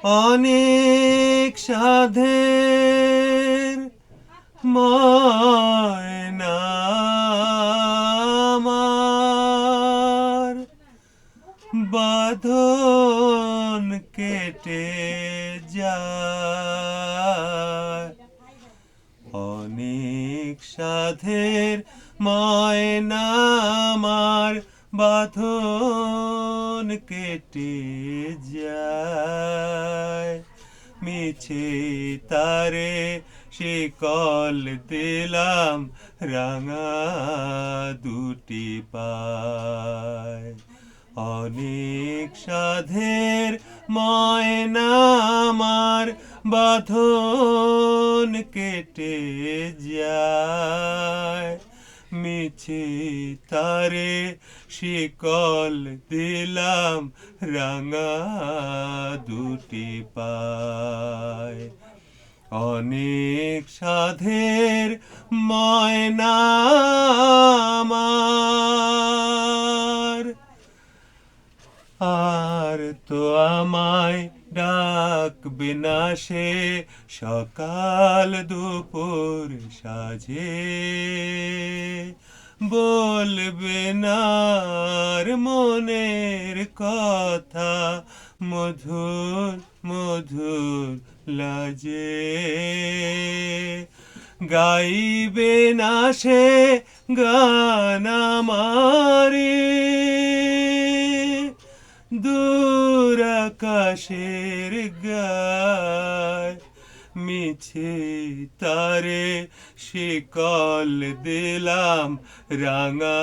অনেক সাধের ময়না আমার বাঁধন কেটে যায়। অনেক সাধের ময়না আমার বাঁধন কেটে যায়। মিছে তারে শিকল দিলাম রাঙা দুটি পায়। অনেক সাধের ময়না আমার বাঁধন কেটে যায়। মিছে তারে শিকল দিলাম রাঙা দুটি পায়। অনেক সাধের ময়না আমার আর তো আমায় ডাকবে না সে সকাল দুপুর সাজে। বলবে না আর মনের কথা মধুর মধুর লাজে। গাইবে না সে গান আমারে দূর আকাশের গায়। মিছে তারে শিকল দিলাম রাঙা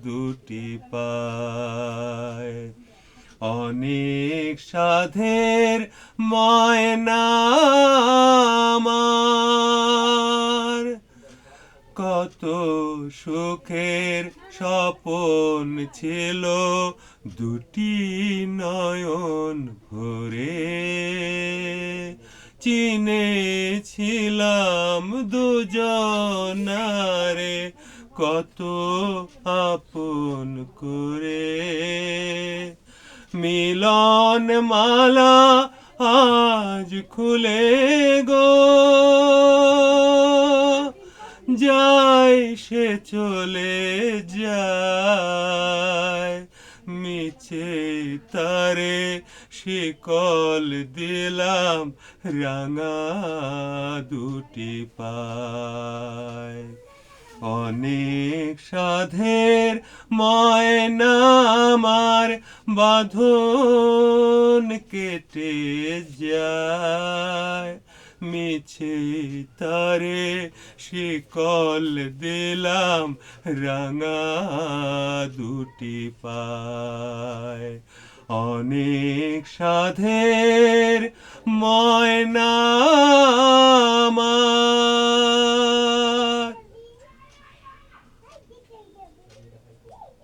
দুটি পায়। অনেক সাধের ময়না আমার কত সুখের স্বপন ছিল দুটি নয়ন ভরে। চিনেছিলাম দুজনারে কত আপন করে। মিলন মালা আজ খুলে গো যায় সে চলে যায়। মিছে তারে শিকল দিলাম রাঙা দুটি পায়। অনেক সাধের ময়না আমার বাঁধন কেটে যায়। মিছে তারে শিকল দিলাম রাঙা দুটি পায়। অনেক সাধের ময়না